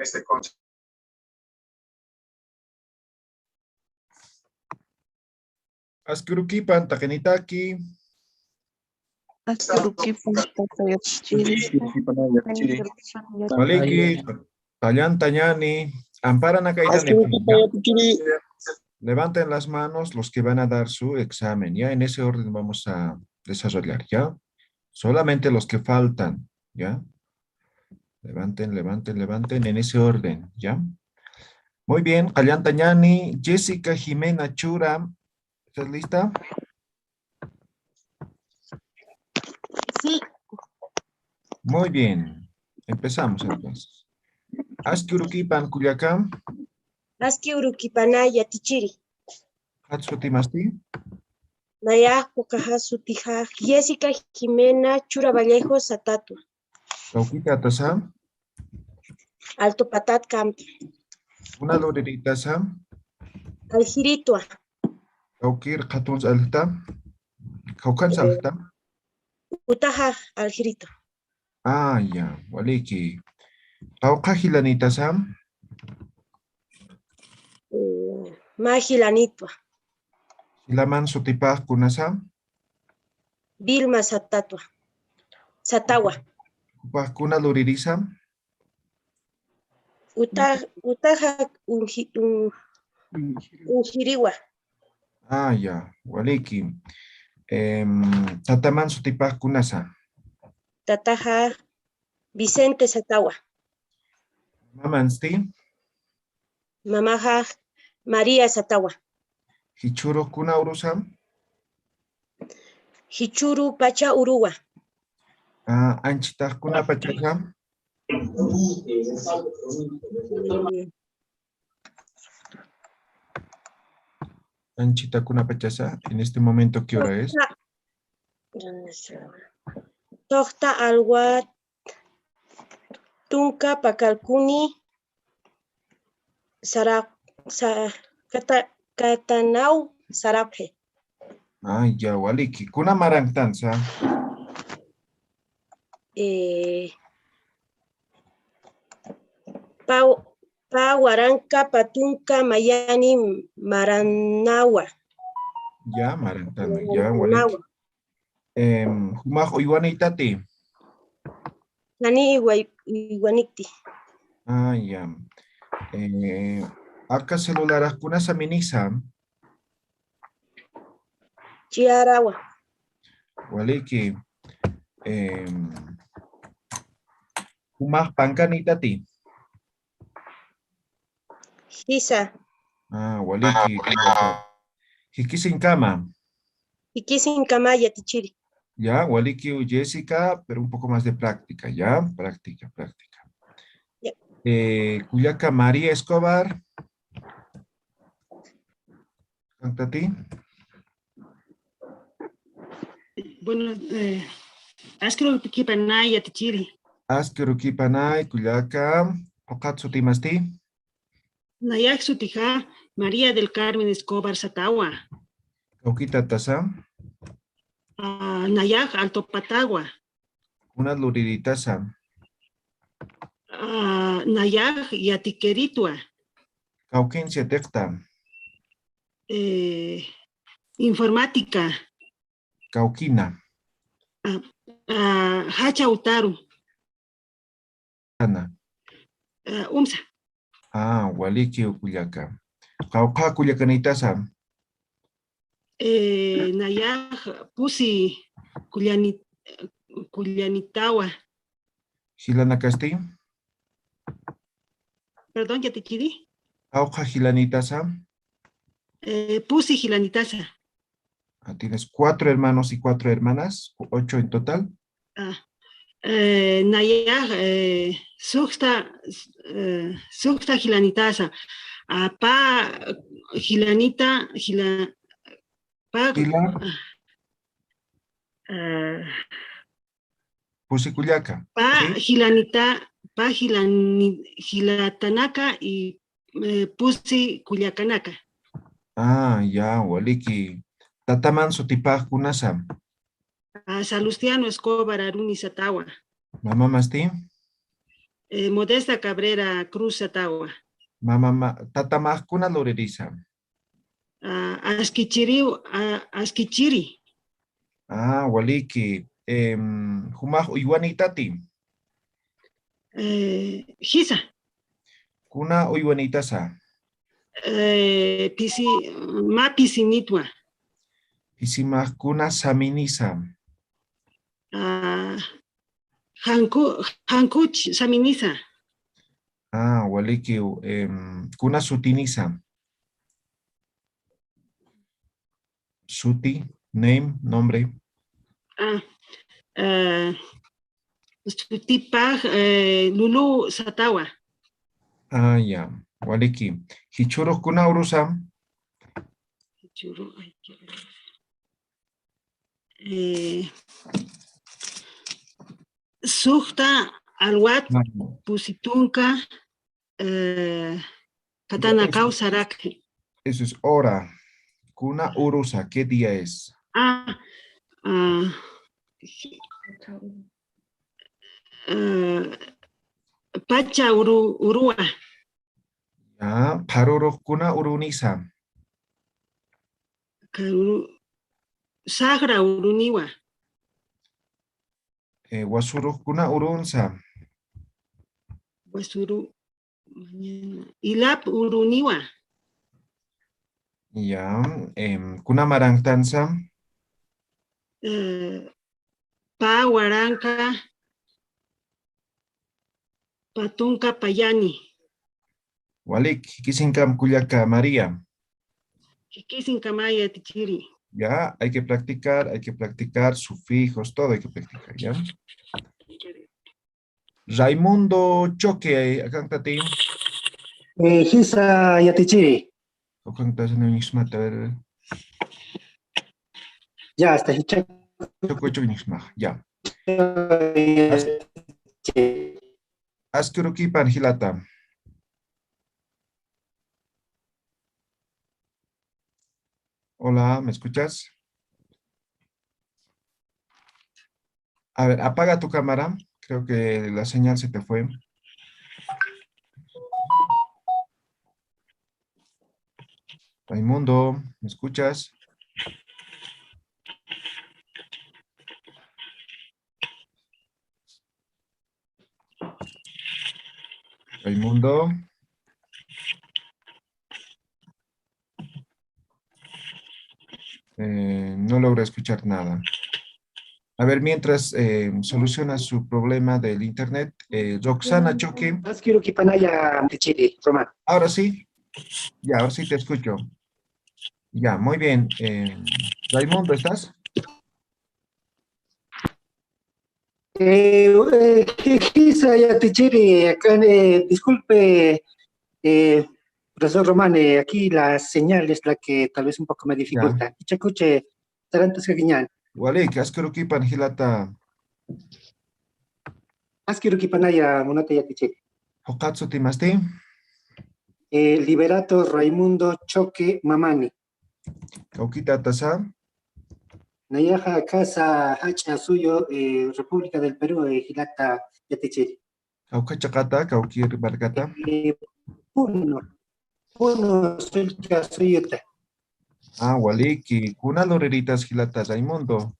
este concepto. Askurukipan takenitaki. Askurukipan takayachiri. Maliki, Tañani, Amparan Akaita. Levanten las manos los que van a dar su examen. Ya en ese orden vamos a desarrollar, ¿ya? Solamente los que faltan, ¿ya? Levanten, levanten, levanten en ese orden, ¿ya? Muy bien, Tañani, Jessica Jimena Chura, ¿estás lista? Sí. Muy bien, empezamos entonces. Askurukipan Culiacán. Askurukipanaya tichiri. Hatsutimasti. Naya Pocahasutija. Jessica Jimena Chura Vallejo Satatu. Tauquita Tasa. Alto Patat Camp. Una lorerita Sa. Aljiritua. Tauquir Katuns Alta. Kaukan Salta. Utaja Aljirito. Ah, ya, waliki. Tauqa Hilanita Sa. Majilanitwa. Hilaman Sutipaj Kunasa. Vilma Satatua. Satawa. Kuna loririsa. Utaja Unjiriwa. Ah, ya, waliki. Tataman Sutipaj Kunasa. Tataja Vicente Satawa. Mamansti. Mamaja María Satawa. Hichuro Kuna Urusa. Hichuru Pacha Uruwa. Ah, Anchitaj Kuna Pachasa. Anchita Kuna Pachasa. En este momento, ¿qué hora es? Tohta Alwa Tunka Pakalkuni Katanau Sarapje. Ah, ya, waliki. Kuna Marangtansa. Pawaranka Patunka Mayani Maranawa. Ya, Marantano, ya, waliki. Humajo Iwanitati. Nani Iguanicti. Ah, ya. Acá celular Kuna Saminisa. Chiarawa. Waliki. Humaj Pankanitati. Hisa. Ah, waliki. Hikisin Kama. Ikisin Kamaya Tichiri. Ya, waliki Jessica, pero un poco más de práctica, ¿ya? Práctica, práctica. Ya. Cuyaca María Escobar. Cantati. Bueno, Askurukipanaya tichiri. Askeruki Panay, Cuyaca. Okatsu Timasti. Nayak Sutija, María del Carmen Escobar Satawa. Cauquita Tasa. Nayak Alto Patagua. Una luriditasa. Nayak Yatiqueritua. Cauquencia Tecta. Informática. Cauquina. Hacha Utaru. Ana. Umsa. Ah, waliki Cuyaca. Cauca Cuyacanitasa. Nayak Pusi Kulyanitawa. Gilana Casti. Perdón, Yatiquiri. Cauca Gilanitasa. Pusi Gilanitasa. Ah, tienes 4 hermanos y 4 hermanas, 8 en total. Nayak Suxta Gilanitasa. Pa Gilanita Pa Gila, Pusicuyaca. Pa ¿Sí? Gilanita, Pa Gilatanaka y Pusi Culiacanaka. Ah, ya, waliki. Tataman Sotipaj Kunasa. Salustiano Escobar Aruni Satawa. Mamá Masti. Modesta Cabrera Cruz Atagua. Tatamajkuna lorerisa. Asquichiri. Waliki. Humaj uywanitati. Hisa. Kuna uywanitasa. Mapisinitwa. Isimajkuna saminisa. Hankuch Saminisa. Waliki. Kuna sutinisa. Suti, name, nombre. Tipaj Lulu Satawa. Ya. Waliki. Hichuro kuna urusa. Sukta Alwat Pusitunka Katana Kausarak. Eso es hora. Kuna urusa, ¿qué día es? Pacha Urua. Paruro kuna urunisa. Sagra Uruniwa. Wasuru kuna urunsa. Wasuru mañana. Ilap Uruniwa. Ya. Kuna marangtansa. Pa Waranka Patunka Payani. Walik, Kisinkam Kuyaka María. Kisinkamaya Tichiri. Ya, hay que practicar sufijos, todo hay que practicar, ¿ya? Raimundo Choque, acá ti. Hisa Yatichiri. Ya, hasta Hicha. Ya. Askuruki Panjilata. Hola, ¿me escuchas? A ver, apaga tu cámara. Creo que la señal se te fue. Raimundo, ¿me escuchas? Raimundo. No logro escuchar nada. A ver, mientras soluciona su problema del internet, Roxana Choque. Ahora sí. Ya, ahora sí te escucho. Ya, muy bien. Raimundo, ¿estás? Hisa Yatichiri, acá, disculpe, profesor Román, aquí la señal es la que tal vez un poco me dificulta. Chacuche, tarantas que Walik, askuruki panjilata. Askiruki Panaya, Monate Yatichiri. Hokatsu timasti. Liberato Raimundo Choque Mamani. Kaukita tasa. Nayaja Casa Hacha Suyo, República del Perú, Gilata Yatichiri. Kaukachakata, kaukir barkata. Puno Sulcha Suyuta. Waliki, kuna loreritas gilata Raimundo.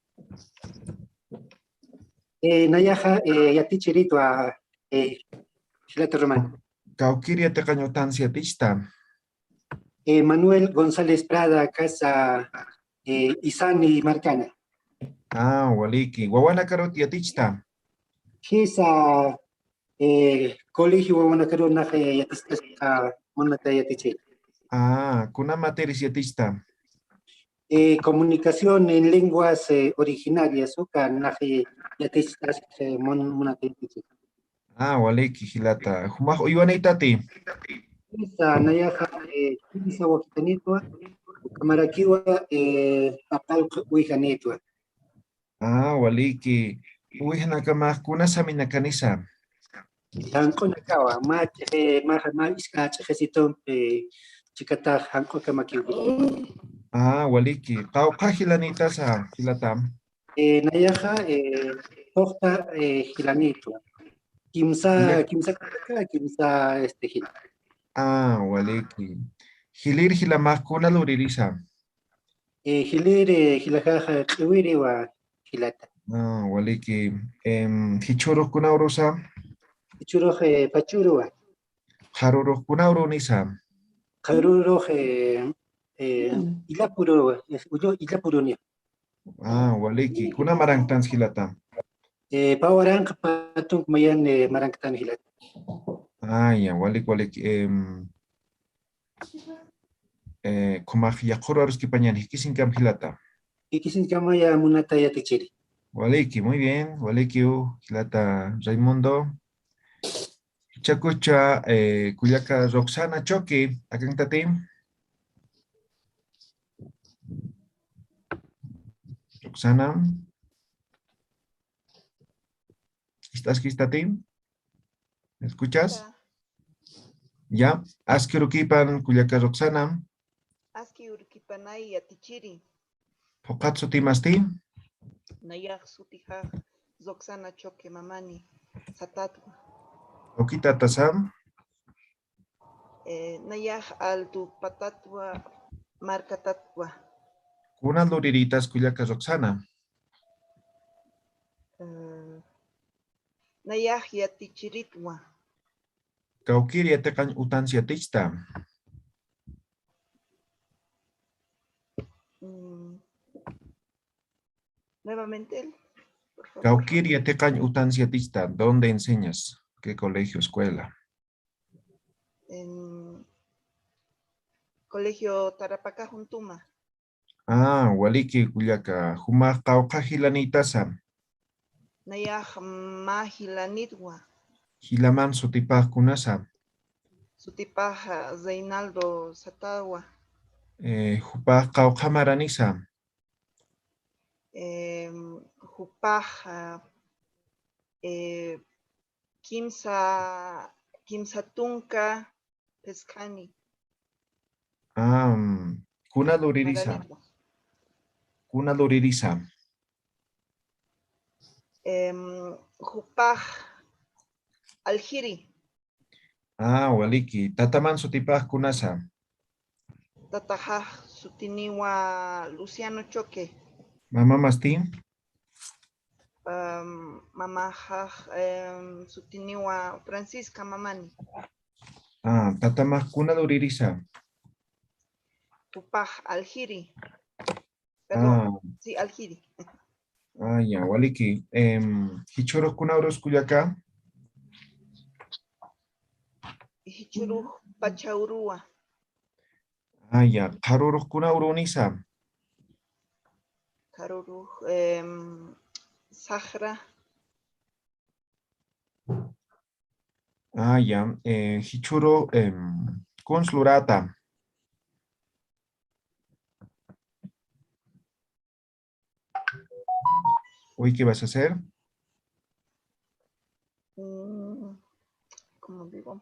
Nayaja Yatichirito a Gilata Román. Kaukiria tecañotancia tista. Manuel González Prada, Casa Isani Marcana. Waliki. Guaguanacarotia tista. Gisa Colegio Guaguanacaro Naje Yatista Monata Yatichi. Kuna materis yatista. Comunicación en lenguas originarias, Oka Naje Yatista Monata Yatichi. Waliki gilata. Humaj uyuanitati. Gisa Nayaja Gisa Wakitanitwa, Camaraquiwa Papal Huijanitwa. Waliki. Uijanacamaj kuna saminacanisa. Hanko Nakawa, Maha Iskach, Hesiton, Chicata, Hanko Kamakiwi. Waliki. Kaukajilanitasa gilatam. Nayaja, Tohta Gilanitwa. Kimsa, kimsa kaka, kimsa hil. Ah, waliki. Hilir hilamakuna luririsa. Hilir, hilajaja, tluiri wa hilata. Ah, waliki. Hichuro kuna urusa. Ichuro pachuro wa. Haruro kuna urunisa. Karuro ilapuro wa. Uyo ilapuro niya. Ah, waliki. Kuna marangtans hilata. Pawarang patung mayan marangtan hilata. Ah, ya, walik, walik. Kumak yakuro aruski pañan. Hikisin kam hilata. Ikisin kama ya munata ya tichiri. Waliki, muy bien. Waliki, hilata Raimundo. Chakucha, Kuyaka Roxana Choki. Acá tatim. Roxana. ¿Estás aquí, tatim? ¿Me escuchas? Ya. Askirukipan Kuyaka Roxana. Aski urkipanay atichiri. Pokatsu timasti. Nayak sutija Zoxana choque mamani. Satatwa. Okita tasam. Nayak altu patatwa marcatatwa. Kuna luriritas Kuyaka Roxana. Nayak yatichiritwa. Kaukiri etekan utancia tichta. Nuevamente, por favor. Kaukiri etekan utancia tichta. ¿Dónde enseñas? ¿Qué colegio, escuela? En Colegio Tarapacá Juntuma. Ah, waliki Kuyaka. Huma kauka hilanitasa. Nayak mahilanitwa. Hilaman sutipah kunasa. Sutipaja Reinaldo Satawa. Hupah kauka maranisa. Jupaja Kimsa Tunka Pescani. Kuna luririsa. Maranitwa. Kuna luririsa. Jupaj Aljiri. Ah, waliki. Tataman sutipah kunasa. Tataja Sutiniwa Luciano Choque. Mamá masti. Mamaja Sutiniwa Francisca Mamani. Ah, tatamah kuna luririsa. Jupaj Aljiri. Perdón, sí, Aljiri. Ah, ya, waliki. Hichoro kuna uros Kuyaka. Hichuru Pachaurua. Ah, ya. Karuro kuna urunisa. Karuru Sahra. Ah, ya. Hichuro conslurata. Uy, ¿qué vas a hacer? ¿Cómo digo?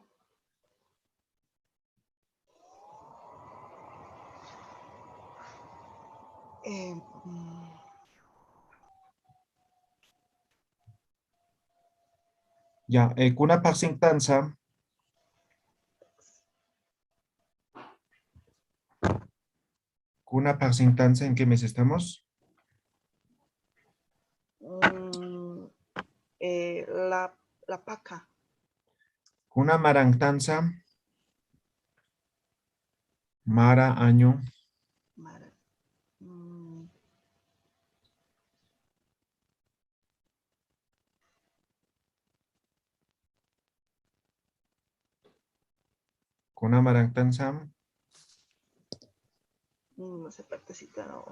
Ya, kuna pasintanza. Kuna pasintanza, ¿en qué mes estamos? La paca. Kuna marangtanza. Mara año. Mara. Kuna marangtanza. No sé, partecita, no.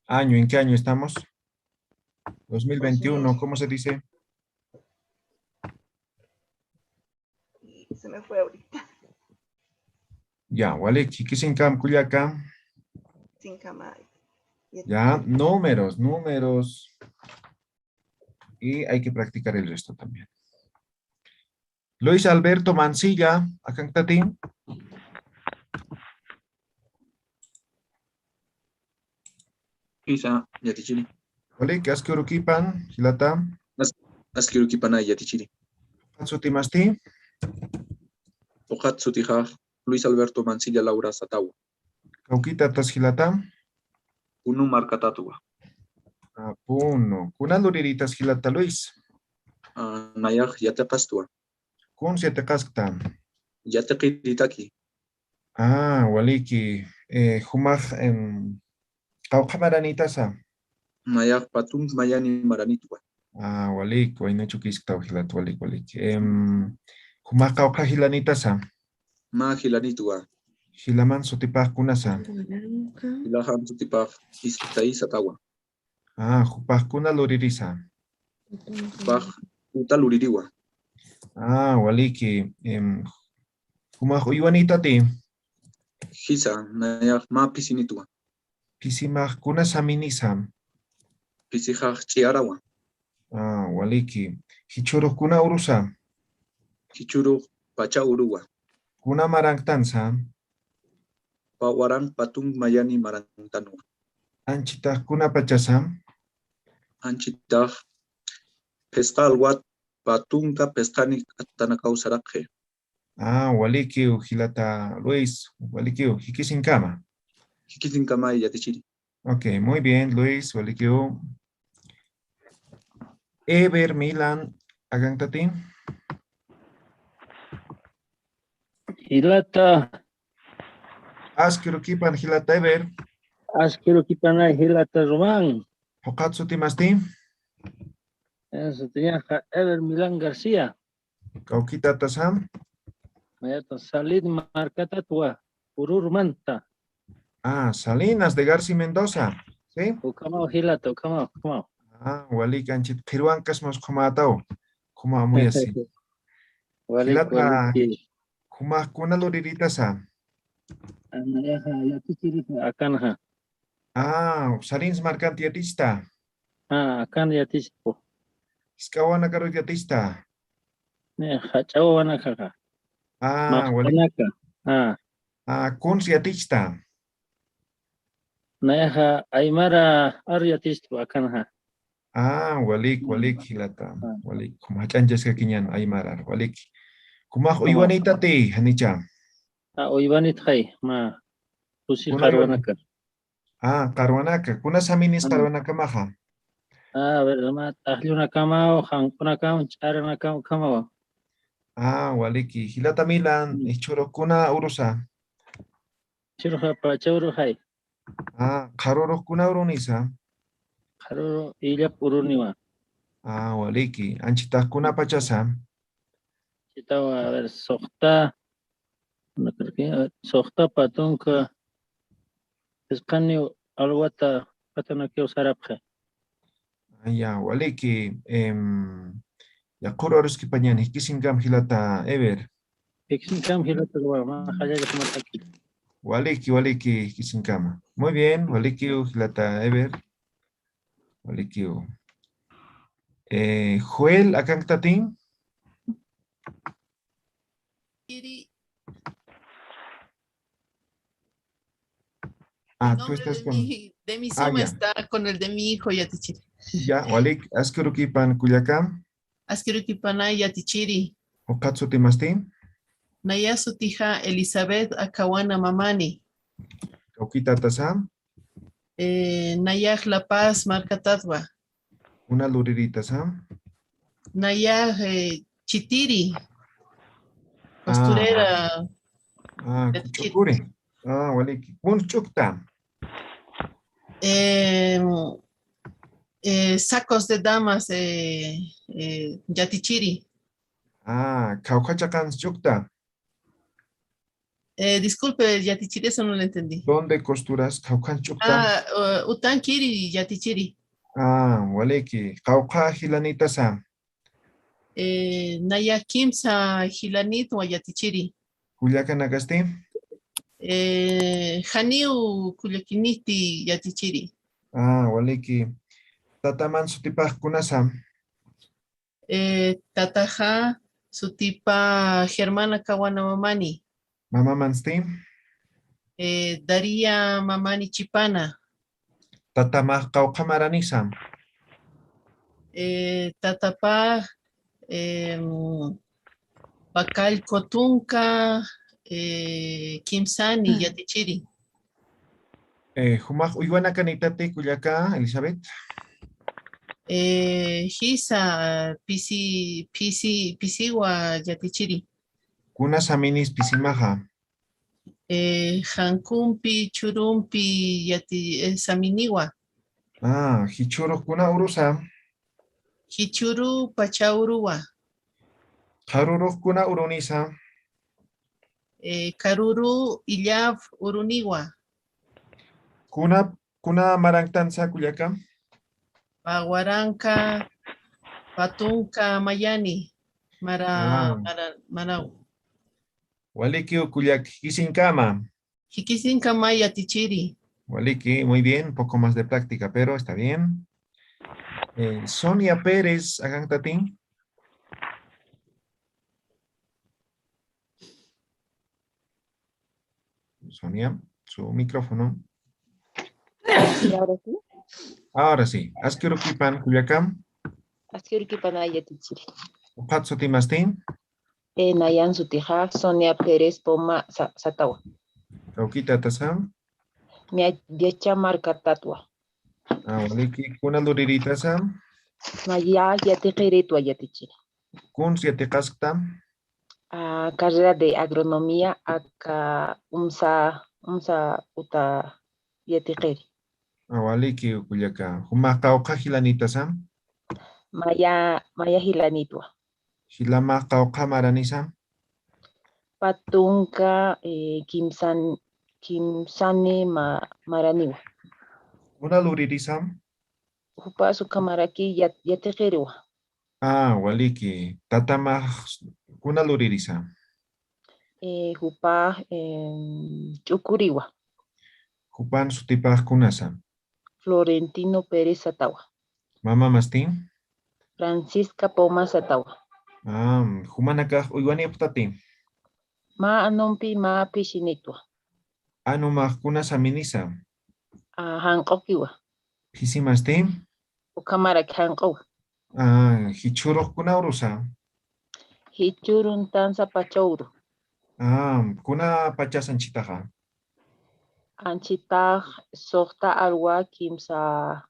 Año, ¿en qué año estamos? 2021, ¿cómo se dice? Se me fue ahorita. Ya, wale, chiquisincam, Kuyaka. Sin cama. Ya, números, números. Y hay que practicar el resto también. Luis Alberto Mancilla, acá en Tatín. Isa, yatichiri. Wale, ¿qué haces que uruquipan? Hilata. Askirukipanay yatichiri. Katsutimasti. Ojatsutija Luis Alberto Mancilla Laura Satawa. Kaukita Tashilata. Unu Marcatatua. Apuno. Kuna luriritas hilata Luis. Nayak Yatepastua. Kun siete kaskta. Yatekiritaki. Waliki. Humaj Kaukabaranitasa. Nayak Patum Mayani Maranitua. Walik. Waina chukiskta hilat walik walik. Humaj Kauka hilanitasa. Ma Hilanitua. Hilaman sutipaj kunasa. Ilaham Sutipaj Istai Satawa. Hupaj kuna luririsa. Paj Utaluriwa. Waliki. Humaj uyuanita ti. Hisa Nayak Ma Pisinitua. Pisimaj kuna saminisa. Pisijaj Chiarawa. Waliki. Hichuru kuna urusa. Kichuru Pacha Urua. Kuna marangtansa. Pawarang Patum Mayani Marantanua. Anchita kuna pachasa. Anchitaj Pescal Wat Patunka Pescani Atanakau Sarakhe. Waliki hilata Luis. Waliki hikisinkama. Hikitin Kamay Yatichiri. Ok, muy bien, Luis. Waliki. Ever Milan. Agantati. Hilata, Askirukipan hilata Ever. askero kipana hilata Román. Hokatsu timasti. Eso tenía Ever Milán García. Kaukita tasam. Mayata Salid Marcata Tua, Urur Manta. Salinas de Garci Mendoza. ¿Sí? Ukamao hilata, ukamao. Waliki anchit kiruancas mos komatao. Kuma muy así. Hilata. Kuma kuna luririta sa. Akan Salins marcantiatista. akan yatispo. Iskawana karutiatista. Hachawana kaka. Waliki. Makanaka. Kunsiatista. Nayaha Aymara Ariatispo akanha. Walik hilata. Walik. Kuma chanches kakinyan aymarar. Walik. Kuma uyuanita ti, hanicha. Oivanit hay, ma. Pusi Kuna Karwanaka. Karwanaka. Kuna saminis Karwanaka maha. Verdad, hazle una cama o una cama, echar una cama. Waliki. Hilata Milan. Ichoro kuna urusa. Churro pa churro hay. Karoro kuna urunisa. Haruro illa puruniwa. Waliki. Anchita kuna pachasa. Chitawa, a ver, sokta. No creo que sokta patunka. Escanio alwata patana que usar apje. Waliki. Ya kuroros ki pañan. Hikisingam hilata Ever. Pixin cam hilata ma haya que tomar aquí. Waliki, hikisinkama. Muy bien. Waliki hilata Ever. Waliki. Joel, akangtatin. El Tú nombre estás de con. de mi suma ya. está con el de mi hijo Yatichiri. Ya, Walik, Askerukipan Kuyakam, Askerukipana Yatichiri. Okatsu Timastin, Naya su tija Elizabeth Akawana Mamani. Kaukita Tasam, Nayaj La Paz Marcatatwa. una luririta Sam. Nayaj Chitiri. Costurera. Kuchukuri. Walik, Chukta. Sacos de damas Yatichiri. Kaukachakan Chukta. Disculpe, Yatichiri, eso no lo entendí. ¿Dónde costuras? Kaukan Chukta. Utankiri Yatichiri. Waliki, Kauka Hilanita Sam. Naya Kimsa Hilanit wa Yatichiri. Kuyakan Agasti. Haniu Kuyakiniti Yatichiri. Waliki, Tataman Sutipah Kunasam. Tataja Sutipa Germana Kawana Mamani. Mama Manstim. Daria Mamani Chipana. Tatamah Kaukamaranisam. Tatapa Bacalco tunka, Kimsani, Yatichiri. Humaq uywana kanitati kuyaka, Elizabeth. Hisa, Pisiwa, Yatichiri. Kuna saminis pisimaja. Hankumpi, Churumpi, Saminiwa. Hichuro kuna urusa. Hichuru, Pachauruwa. Haruro kuna urunisa. Karuru, Illav, Uruniwa. Kuna marangtansa kuyaka. Paguaranca, Patunca, Mayani. Mara. Waliki kuyak kisinkama. Hikisinka Maya Tichiri. Waliki, muy bien, un poco más de práctica, pero está bien. Sonia Pérez, hagan tatín. Sonia, su micrófono. ¿Y ahora sí? Ahora sí. Askirukipan kuyakam. Askirukipan ayatichiri. Patso timastin. Nayan Sutija, Sonia Pérez Poma Satawa. Kaukita tasam. Miacha Marca Tatua. Waliki, kuna luririta sam. Maya Yatichiritua Yatichiri. Kun siatikastam. Carrera de agronomía acá umsa uta Yatichiri. Waliki kuyaka. Humakauka hilanita sam. Maya Hilanitua. Hilama kauka maranisa. Patunka Kimsani Maraniwa. Kuna luririsam. Hupa su camaraki Yatichiriwa. Waliki. Tatama kuna luririsa. Hupa Chukuriwa. Hupan sutipas kunasa. Florentino Pérez Satawa. Mama mastin. Francisca Poma Satawa. Humanaka uywani aptati. Ma anompi ma pishinitwa. Anumah kuna saminisa. Hankokiwa. Pisimastin. Ukamarak hanko. Hichuro kuna urusa. Hichurun tansa pachauru. Kuna pachasan chitaja. Anchita sokta alwa kimsa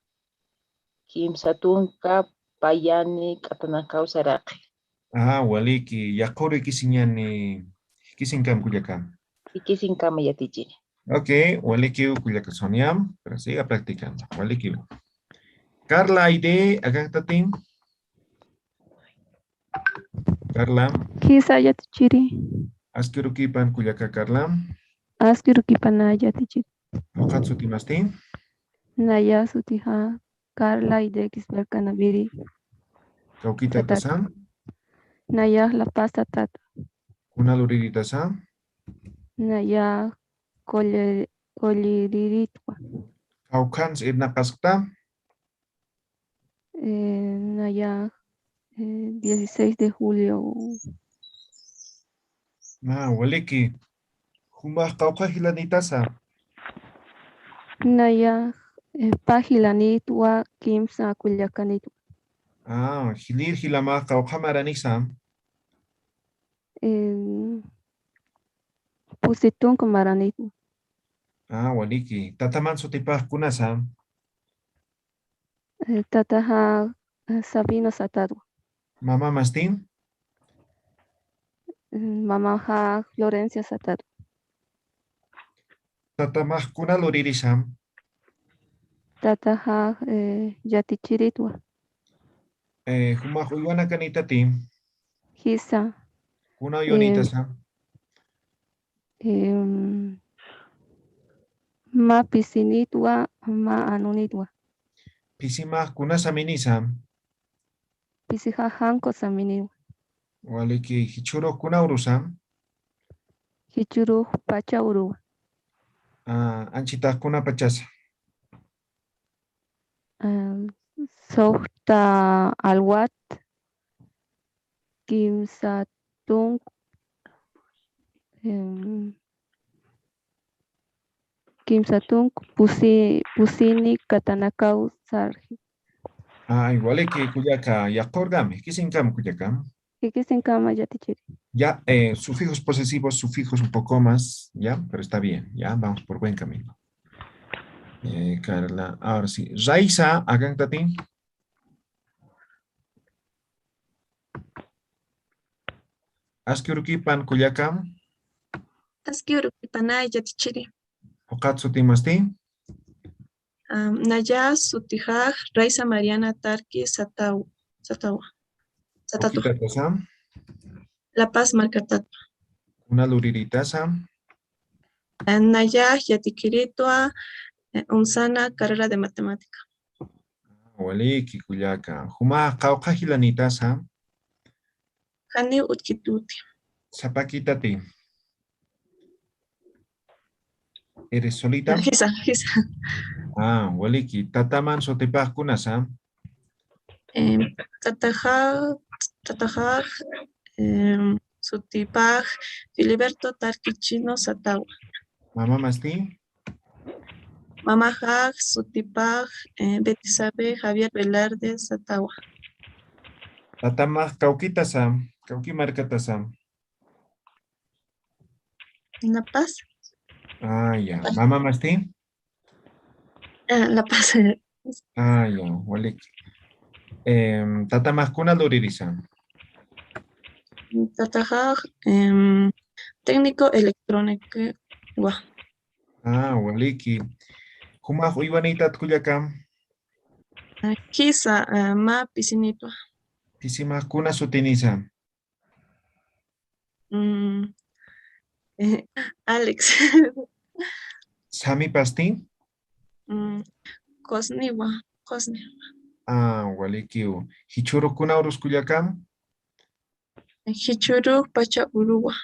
tunka payani katanakaw saraki. Waliki. Yakuri kisinyani. Kisinkam kuyakam. Ikisinkama yatichiri. Ok, waliki kuyaka soniam. Pero siga practicando. Waliki. Carla Aide, hagan tatín. Carla. Kisa yatichiri. Askirukipan kuyaka Carla. Askirukipan yatichiri. Okatsu timastin. Naya sutiha. Carla Aide kisberkanabiri. Kaukita tasam. Naya la pasta tata. Kuna luririta sam. Naya koliriritwa. Kaukans irna kaskta. Naya 16 de julio. Waliki. Humah kauka hilanitasa. Naya pahilanitwa kimsa kulyakanitwa. Hilir hilama kauka maranisa. Pusitun kumaranitwa. Waliki. Tataman sutipah kunasa. Tataha Sabino Satadwa. Mama mastin. Mamaha Florencia Satadwa. Tatamah kuna luririsam. Tataha Yatichiritwa. Humah uywana kanitati. Hisa. Kuna uyonitasa. Ma pisinitwa ma anunitwa. Pisimah kuna saminisa. Pisiha hanko saminiwa. Waliki. Hichuro kuna urusam. Hichuru pacha uruwa. Anchita kuna pachasa. Sohta alwat. Kimsatung. Kimsatung pusini katanakaw sarhi. Waliki kuyaka yakorgam. Kisinkam kuyakam. Hikisin kama yatichiri. Ya, sufijos posesivos, sufijos un poco más, ya, pero está bien, ya, vamos por buen camino. Carla, ahora sí. Raiza, acá tati. Askiurukipan kuyakam, Askiurukipanay yatichiri. okatsu timasti, Naya sutijaj Raiza Mariana Tarki Satatua. okita tasam, La Paz Marcatatu. una luriritasa, Naya yatikiritua Unsana carrera de matemática. waliki kuyaka. Huma kaukahilanitasa, Hani utkituti. zapakitati. ¿Eres solita? Hisa. Ah, waliki. Tataman sotipajkunasa. Tatajaj Sutipaj Filiberto Tarquichino Satawa. Mamá masti. Mamajaj Sutipaj Betisabe Javier Velarde Satawa. Tatamaj kaukitasa. Kaukimarkatasa. La Paz. Ah, ya. Mamá masti. La Paz. Ah, ya. Waliki. Tatamaj kuna luririsa. Tatajaj técnico electrónico. Ah, waliki. Huma huiwanitat kuyakam. Kisa ma piscinito. Pisimaj kuna sutinisa. Alex. Sami pasti. Cosniwa. Cosni. Ah, walikiu. Hichuru kuna urus kuyakam. Hichuru Pacha Uruwa.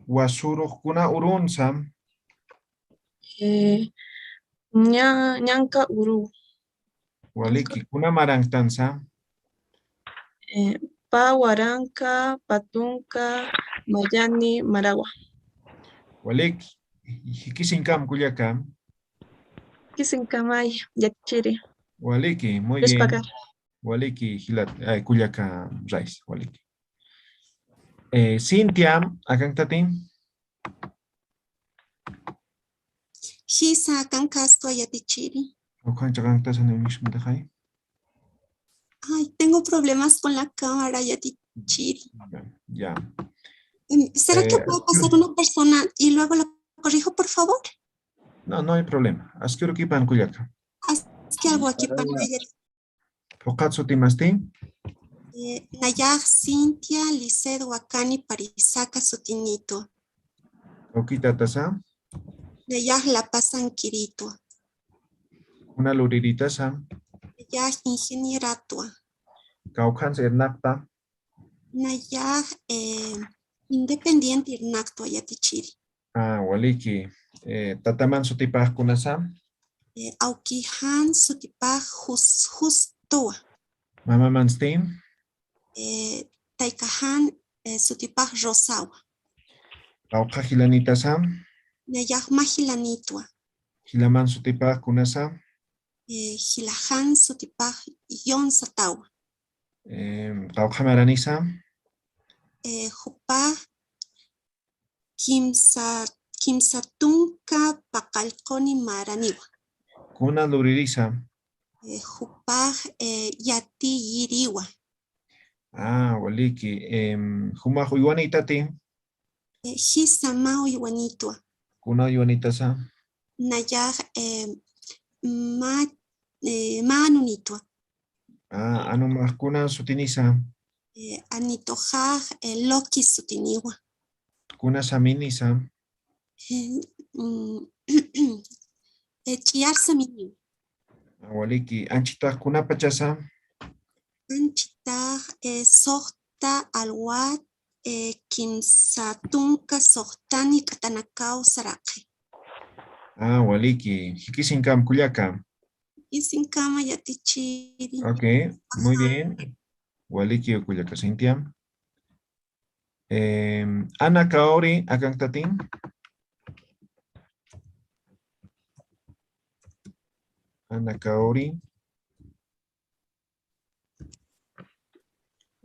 Wasuru kuna urunsam. Nyanka Uru. Waliki kuna marangtansa. Pawaranka, Patunka, Mayani, Maragua. Waliki. Hikisinkam kuyakam. Kisinkamay, Yachiri. Waliki, muy Luis bien. Pagar. Waliki, kuyaka rice, waliki. Cintia, acá tati. Hisa Cancasto Ayatichiri. Ay, tengo problemas con la cámara Ayatichiri. Ya. ¿Será que puedo pasar una persona y luego la corrijo, por favor? No, no hay problema. Askiru kipan kuyaka. Haz que algo aquí para Okatsu timasti. Nayaj Cintia Licedo Wakani Parisaka Sutinito. Okita tasa. Nayaj La Paz Anquirito. Una luriritasa. Nayaj Ingenieratua. Kaukans ernakta. Nayaj Independiente Irnacto Ayatichiri. Ah, waliki. Tataman sutipaj kunasa. Aukihan Sutipaj Justoa. Mama manstin. Taikahan Sutipaj Rosawa. Kauka hilanitasa. Nayaj Mahilanitwa. Hilaman sutipaj kunasa. Hilahan Sutipaj Yon Satawa. Kauka maranisa. Jupaj Kimsatunka Pakalkoni Maraniwa. Kuna luririsa. Jupaj Yati Yiriwa. Ah, waliki. Huma huiwanitati. Hisama Iwanitwa. Kuna yuanitasa. Nayaj Manunitwa. Ah, anumah kuna sutinisa. Anitojaj Loki Sutiniwa. Kuna saminisa. Chiar Samini. Waliki. Anchita kuna pachasa. Anchitaj Sohta Alwat Kimsatunka Sohtani Katanakau Sarake. Ah, waliki. Hikisinkam kuyaka. Isinkama Yatichiri. Ok, muy bien. Waliki o kuyaka Cintia. Ana Kaori, akang tatin. Ana Kaori.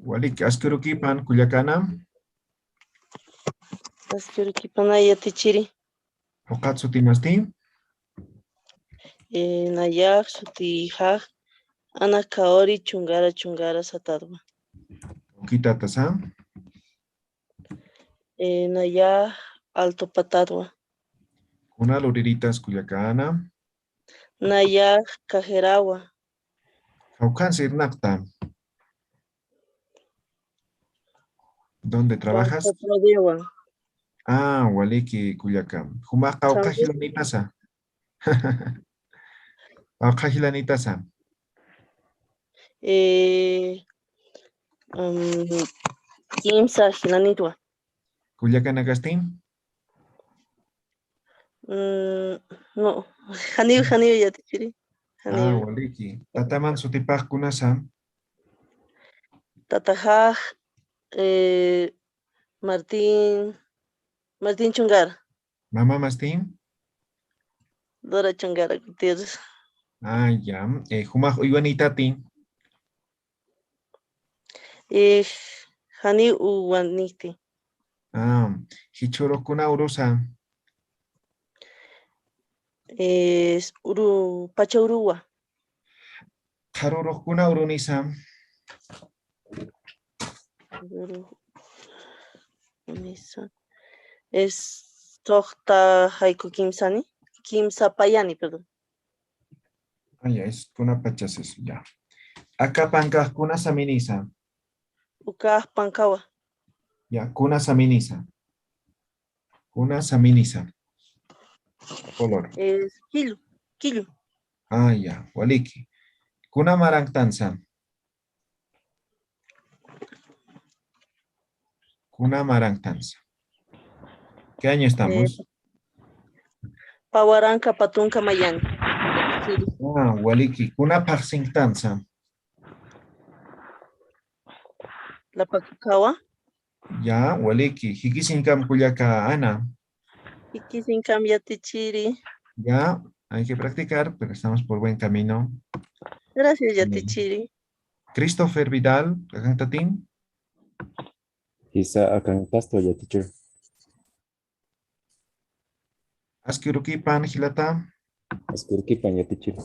Waliki, askurukipan Culiacana. Askurukipan Ayatichiri. Oqatsu timasti. Nayak sutihaq Ana Kaori chungara satadwa. Ukita tasa. Nayak Alto Patadwa. Kuna loriritas Culiacana. Nayak Cajerawa. Caucansir Nakta. ¿Dónde trabajas? Ah, Waliki, Culiacán. Humaca o Cajilanitasa. O Cajilanitasa. Kimsa Gilanitwa. Culiacán Agustín. No, Hanil Yatichiri. Ah, Waliki. Tataman Sutipaj Kunasa. Tatajaj Martín Chungar. Mamá Mastín. Dora Chungara Gutiérrez. Ah, ya. Humaj Iwanitati. Hani Uwaniti. Ah, Hichoro Kuna Urusa. Pacha Urua. Haruro Kuna Urunisa. Es Tohta Haiku Kimsani. Kimsa Payani, perdón. Ah, ya, es Kuna Pachas eso, ya. Acá Panca Kuna Saminisa. Uka Pankawa. Ya, Kuna Saminisa. Kuna Saminisa. Color. Es Kilu. Ah, ya, Waliki. Kuna Marangtansa. Kuna Marangtansa. ¿Qué año estamos? Pawaranka Patunka Mayani. Ah, Waliki. Kuna Paxingtansa. La Pakukawa. Ya, Waliki. Hikisinkam Kuyaka Ana. Hikisinkam Yatichiri. Ya, hay que practicar, pero estamos por buen camino. Gracias, Yatichiri. Christopher Vidal, Agantatín. Quizá akantasto ya teacher. Askirukipan Hilata. Askirukipan ya teacher.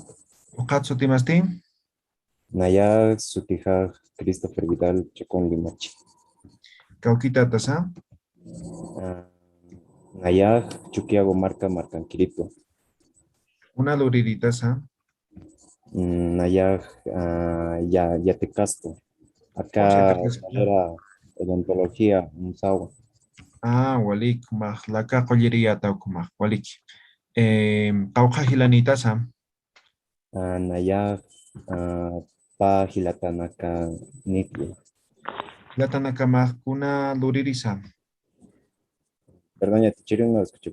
Okatsu Timasti. Naya Sutija Christopher Vidal Chacón Limachi. Kaukita Tasa. Naya Chuquiago Marcanquirito. Una Luriditasa. Naya ya te casto. Acá era odontología, un sawa. Ah, Walik, Mahlaka Collería Taukumah, Walik. Kauka Hilanitasa. Naya pa Hilatanaka Nitli. Hilatanaka Mahkuna Luririsa. Perdón, ya te chiré, no lo escuché.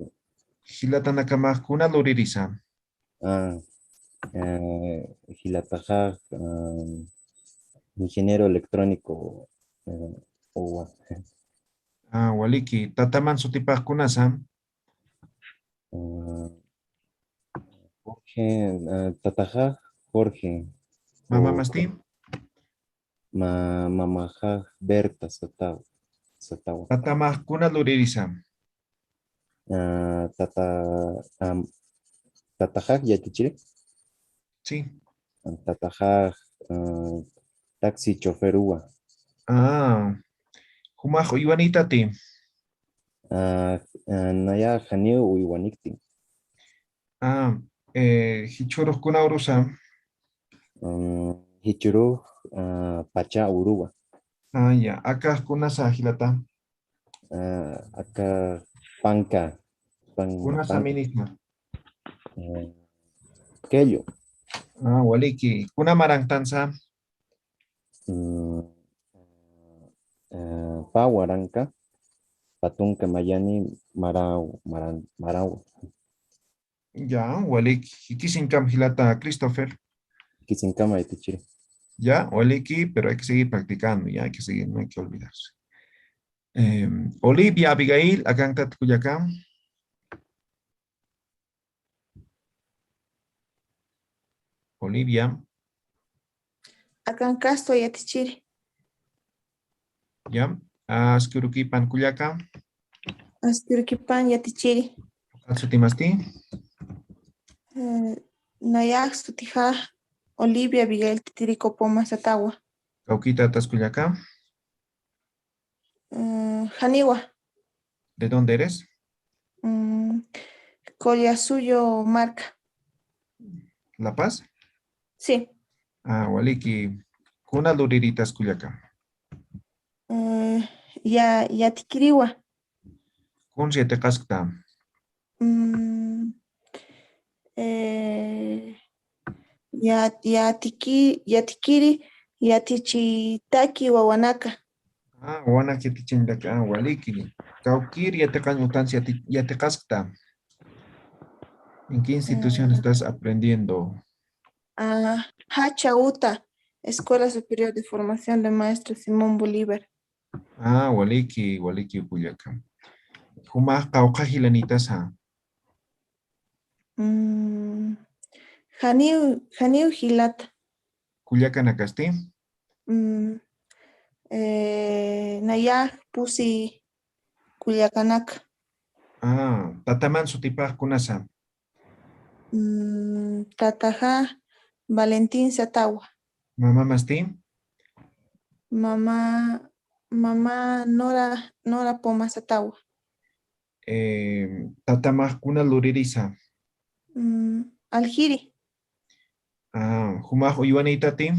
Hilatanaka Mahkuna Luririsa. Hilataja, ingeniero electrónico. Waliki, Tataman Sutipah Kunasa. Jorge, Tataja, Jorge. Mamá Masti. Mamaja, Berta, Satawa. Tatamah Kuna Luririsa. Tatajak, ¿ya te chile? Sí. Tatajak, taxi chofer uva. Humajo Iwanitati. Naya Janiu u Iwanikti. Hichurus Kuna Urusa. Hichuru Pacha Uruwa. Ya. Acá Kuna Sahilata. Acá Panca. Kuna Saminisma. Kello. Waliki. Kuna Marangtansa. Pawaranka. Patunka Mayani Marau. Ya, Waliki. Kisinkam Hilata Christopher. Kisinkama de Tichiri. Ya, Waliki, pero hay que seguir practicando, ya hay que seguir, no hay que olvidarse. Olivia Abigail, Agantat Cuyacán. Olivia. Akankasto Yatichiri. Ya. Askurukipan kuyaka. Askurukipan yatichiri. Atsutimasti. Nayak sutija Olivia Abigail Titirico Poma Satagua. Kaukita Taskuyaka. Janiwa. ¿De dónde eres? Collasuyo Marca. ¿La Paz? Sí. Waliki. Kuna luriritas kuyaka. Ya tikiriwa. Kun siete kaskta. Ya tikiri ya tichitaki wawanaka. Wana kitichinda waliki. Kaukir yatekan utancia yatekaskta. ¿En qué institución estás aprendiendo? Hachauta, Escuela Superior de Formación de Maestros Simón Bolívar. Waliki kuyaka. Huma kaukajilanitas Janiu Gilata. Kuyaka nakasti. Naya pusi Culiacanaka. Tataman sutipaj kunasa. Tataja Valentín Satagua. Mamá masti. Mamá Nora Poma Satagua. Tatamaj kuna luririsa. Aljiri. Humaj uyuanitati.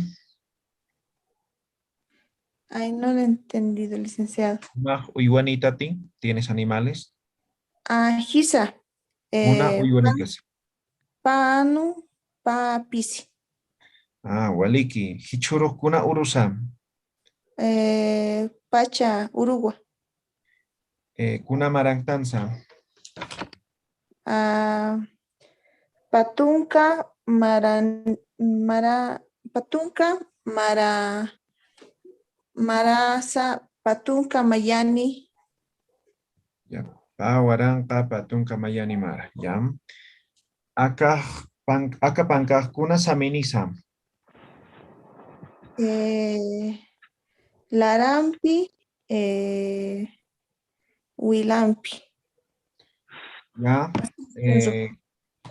Ay, no lo he entendido, licenciado. Humaj uyuanitati. ¿Tienes animales? Gisa. Una uyuanitas. Panu Papisi. Waliki. Hichuro kuna urusa. Pacha Uruguay. Kuna marangtansa. Patunca Marasa Patunca Mayani. Ya. Pawaranka patunka mayani mara. Ya. Aka pankaj kuna saminisa. Larampi Wilampi. Ya.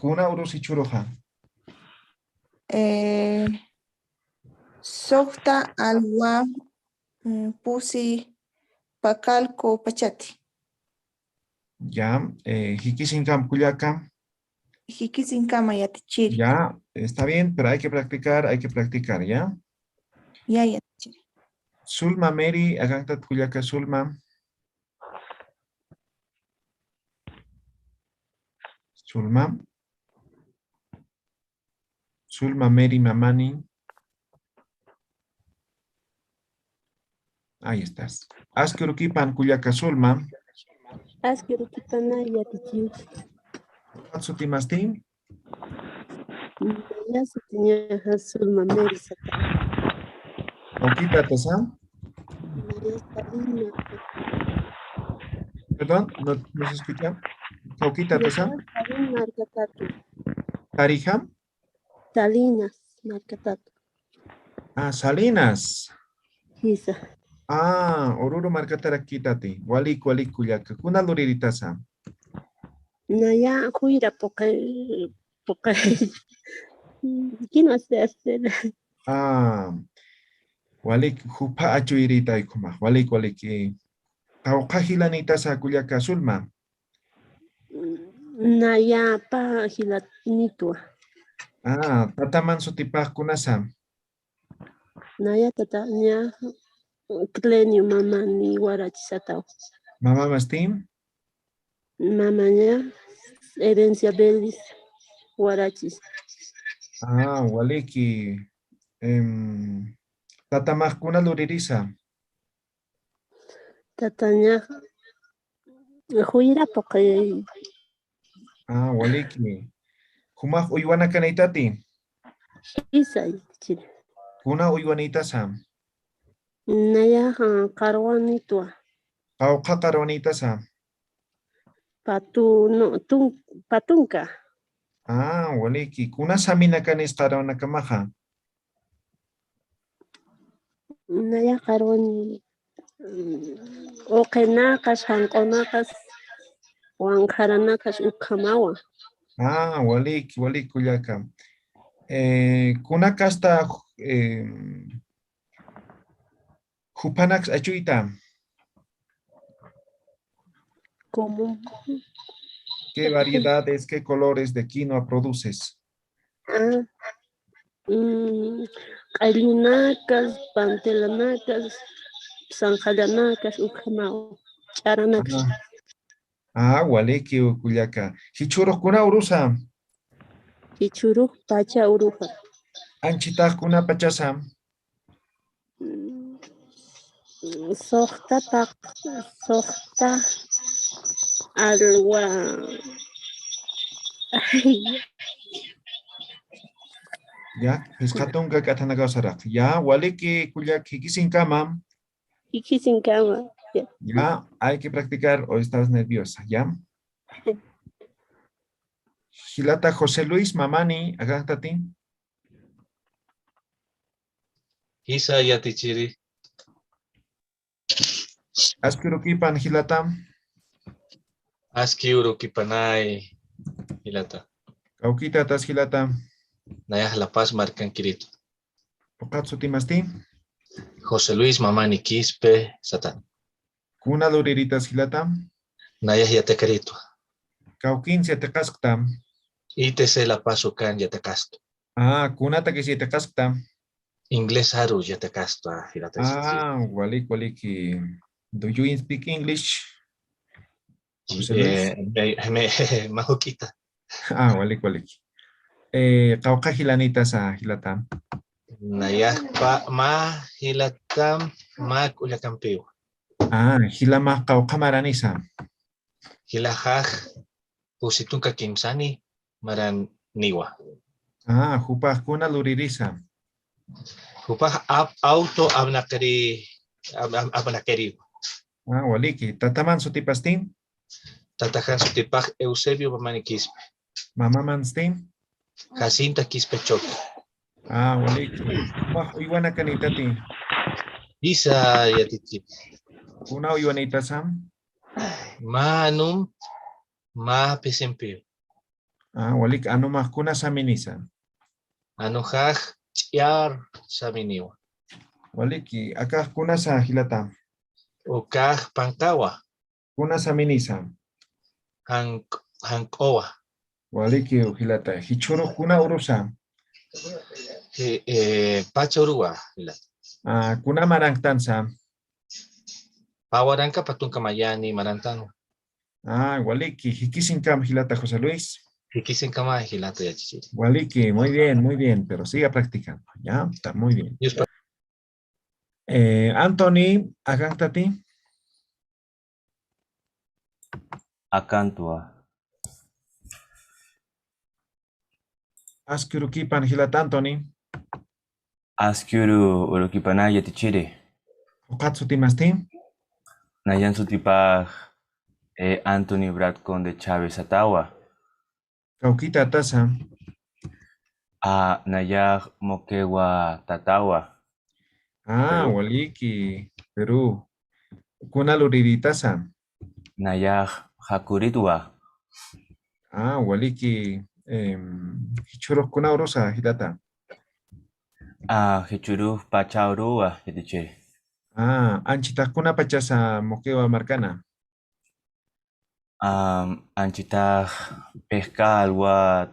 Kuna urusichuroja. Sokta Alwa Pusi Pacalco Pachati. Ya. Hikisinkam kuyaka. Hikisinkama yatichiri. Ya. Está bien, pero hay que practicar, ¿ya? Ya yatichiri. Sulma Mary, agantat kuyaka Sulma. Sulma Mary Mamani. Ahí estás. Askurukipan kuyaka Sulma. Askurukipana yatichiri. Atsutimasti. Ya se tenía Sulma Mary Satagua. Okita tesa. Perdón, no se escucha. Okita tesa. Tarija. Salinas Marcatato. Salinas. Gisa. Oruro marcatara kitati. Walik kuyaka. Kuna luriritaza. Naya huira poca. ¿Quién hace hacer? Walik hupa achuirita ikuma. Walik. Kaukajilanitaza kuyaka Sulma. Naya pa hilanitua. Tataman sutipaj kunasa. Naya tatanya Clenio mama ni Guarachisatao. Mamá Mastim. Mamanya herencia Belis Guarachis. Waliki. Tatamaj kuna luririsa. Tatanya huira poque. Waliki. Humaj uywana kanaitati. Isa chile. Kuna uywanita sam. Naya carwanitua. Kauka carwanita sam. Patunka. Waliki. Kuna samina kanis carwana kamaha. Naya carwani Uqinakas, hanq'unakas, wankaranakas uqamawa. Walik kullaka. Kunakasta Jupanax achuyta. Como ¿Qué variedades, qué colores de quinoa produces? Q'ayllunacas, pantelanacas, sanjallanacas, uqamawa, ch'aranacas. Waliki kullaka. Hichurukuna urusa. Hichuru pacha uruja. Anchitakuna pachasa. Soqta alwa. Ya, pescatunga katanagosaraq. Ya, waliki kullaki kisinkama. Ikisinkama. Ya, hay que practicar o estás nerviosa, ¿ya? Gilata José Luis Mamani, agantati. Isa yatichiri. Askirukipan Gilata. Aski urukipanay hilata. Kaukita tas Gilata. Nayah La Paz marcan Kirito. Okatsu timasti. José Luis Mamani Quispe Satan. Kuna luriritas Gilata. Nayah Yatecarito. Kaukin siatekaskta. ITC La Paz Ucan Yatecasto. Kunata que siatekaskta. Inglés Haru Yatecasto. Waliki. Do you speak English? Majuquita. Waliki. Kauka Gilanita sa Hilata. Nayah ma hilatam ma kulakampeo. Hilama kauka maranisa. Hilahaj pusitunka kimsani maran niwa. Hupah kuna luririsa. Hupah auto abnakeri. Waliki. Tataman sutipastin. Tatajan sutipaj Eusebio Mamani Quispe. Mama manstin. Jacinta Quispe Choque. Waliki. Iwana kanitati. Isa yatichi. Kuna iwanita sam. Manum ma pesempeo. Walik anumah kuna saminisa. Anuhaj chiar saminiwa. Waliki akah kuna sa Hilata. Ukaj pankawa. Kuna saminisa. Hankowa. Waliki Hilata. Hichuro kuna urusa. Pacha urua. Kuna marangtansa. Pawaranka patunka mayani marantano. Waliki. Hikisinkam Hilata José Luis. Hikisinkama Hilata yachichiri. Waliki, muy bien, pero siga practicando, ¿ya? Está muy bien. Anthony, agantati. Akantua. Askurukipan Hilata Anthony. Askuru urukipanay yatichiri. Okatsu timasti. Nayan sutipaj Anthony Brad Conde Chávez Atawa. Kaukita tasa. Nayaj Moquegua Tatawa. Waliki, Perú. Kuna luriritaza. Nayaj Hakuritua. Waliki. Hichuros kuna urusa Hilata. Hichuru Pachaurua yatichiri. Anchita kuna pachasa Moquegua Marcana. Anchita pesca alwa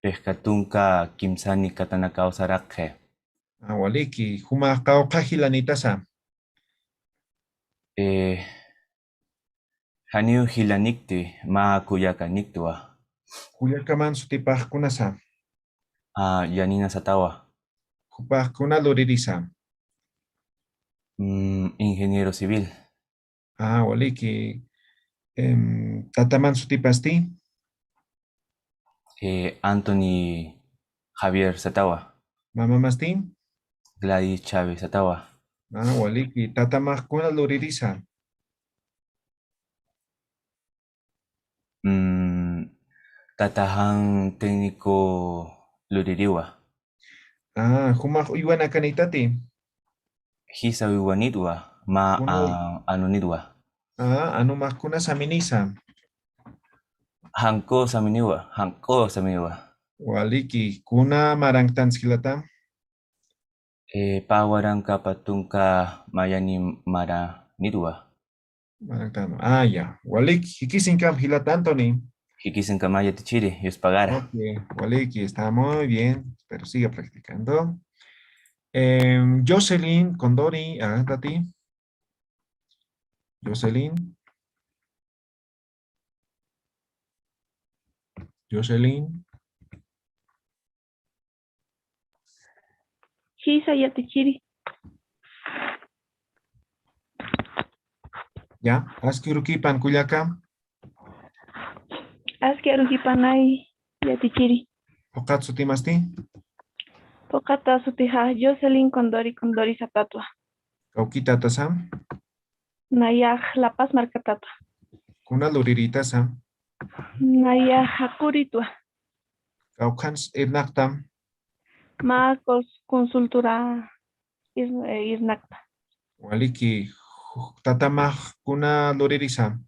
pescatunka kimsani katanakao sarakhe. Waliki, huma kauka hilanitasa. Haniu hilanikti ma kuyaka niktua. Kuyaka man sutipaj kunasa. Yanina Satawa. Hupaj kuna luririsa. Ingeniero civil. Waliki. Tataman sutipasti. Anthony Javier Satawa. Mama mastin. Gladys Chávez Satawa. Waliki. Tatamaj kuna luririsa. Tatahan técnico Luririwa. Humaj uywana kanitati. Hisa wiwanitwa ma anunitwa. Anu kuna saminisa. Hanko saminiwa. Waliki, kuna marangtan skilata. Pawarangka patungka mayani mara nitwa. Marangtan. Ya. Waliki, hikisinkam hilatantoni. Hikisinka maya tichiri, yus pagara. Ok, Waliki, está muy bien, pero sigue practicando. Jocelyn, Condori, ti. Jocelyn. Jocelyn. Hisa yatichiri. Ya, askirukipan kuyaka. Askiarukipanay yatichiri. Okatsu timasti. Pokata sutiha Jocelyn Condori Satatwa. Kaukita tasam. Nayaj La Paz Marcatatwa. Kuna luririta sam. Nayaj Hakuritwa. Kaukans irnaktam. Ma consultura irnakta. Waliki, tatamah kuna luririsam.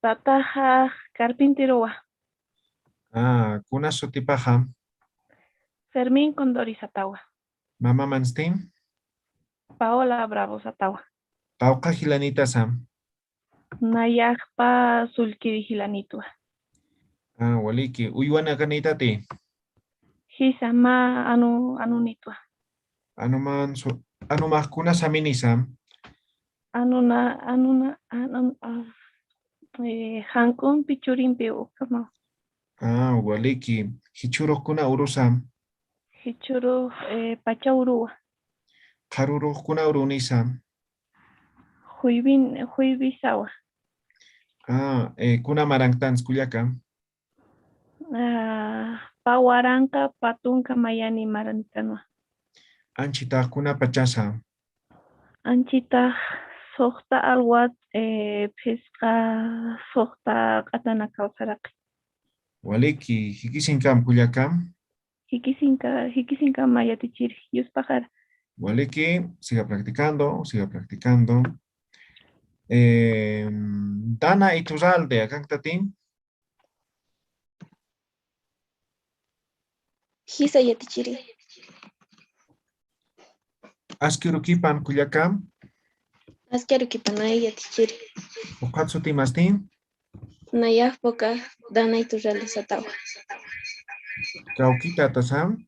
Tataja Carpinteroa. Kuna sutipaham. Fermín Condori Satawa. Mama Manstin. Paola Bravo Satawa. Pauka hilanita sam. Nayajpa Sulkiri Hilanitwa. Waliki, uywana kanita ti. Hisa ma anunitwa. Anumah kuna saminisam. Hankun pichurimpi ukama. Waliki, hichuro kuna urusam. Hichuru Pachaurua. Karuro kuna urunisam. Huibisawa. Kuna marangtan skuyaka. Pawaranka patunka mayani marantanwa. Anchita kuna pachasa. Anchita sohta alwat pesca sohta katana kausaraki. Waliki, hikisinkam kuyakam. Hikisinka mayatichiri. Yus pajara. Waliki, siga practicando, siga practicando. Dana Iturralde, acá Hisa yatichiri. Askirukipan kuyakam. Askiarukipanay yatichiri. Okatsu timastin. Nayaj poka Dana Iturralde Satawa. Kaukita tasam.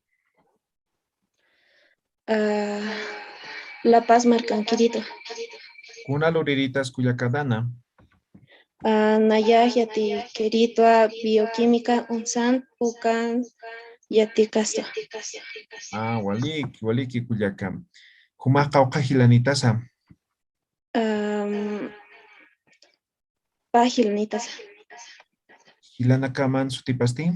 La Paz Marcanquirito. Kuna luriritas kuyakadana. Nayaj yati Queritwa Bioquímica Unsan Pucan yati Castro. Waliki kuyakam. Kuma kauka hilanitasam. Pagilnitas. Hilanakaman sutipasti.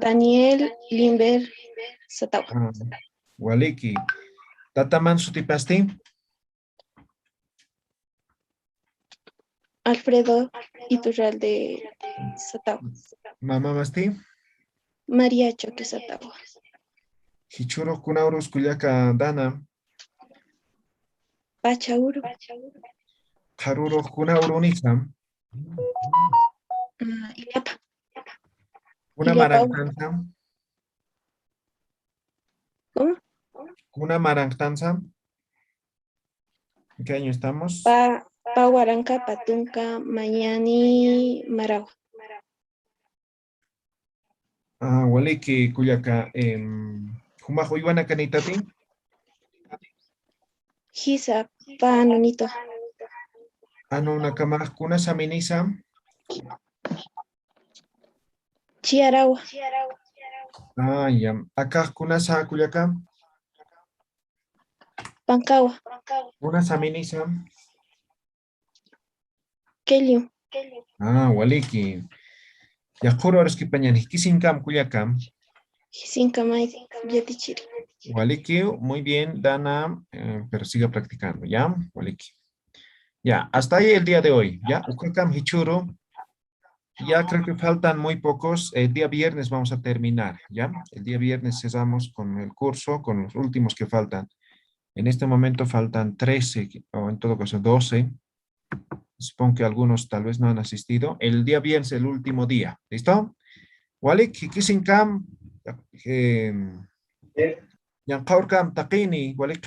Daniel Limber Satawa. Waliki. Tataman sutipasti. Alfredo Iturralde Satawa. Mama masti. María Choque Satawa. Hichuro kunaurus kuyaka dana. Pachauro. Karuro kunauru nisam. Iliapa. Kuna marangtansam. ¿Cómo? Kuna marangtansam. ¿En qué año estamos? Pahuaranca, Patunca, Mañani, Maragua. Waliki kuyaka. Humajo iwana kanitati. Hisa, Panonito. Nakama kuna saminisa. Chiaragua. Ya. Acá kuna sa kuyaka. Pancagua. Kuna saminisa. Kelio. Waliki. Yakuro eres hikisinkam kuyakam. Hisinkamay yatichiri. Waliki, muy bien, Dana, pero siga practicando, ¿ya? Waliki. Ya, hasta ahí el día de hoy, ¿ya? Ukakam hichuro. Ya creo que faltan muy pocos. El día viernes vamos a terminar, ¿ya? El día viernes cesamos con el curso, con los últimos que faltan. En este momento faltan 13, o en todo caso 12. Supongo que algunos tal vez no han asistido. El día viernes, el último día. ¿Listo? Walik, Kisinkam, Yankaurkam, Takini, Walik.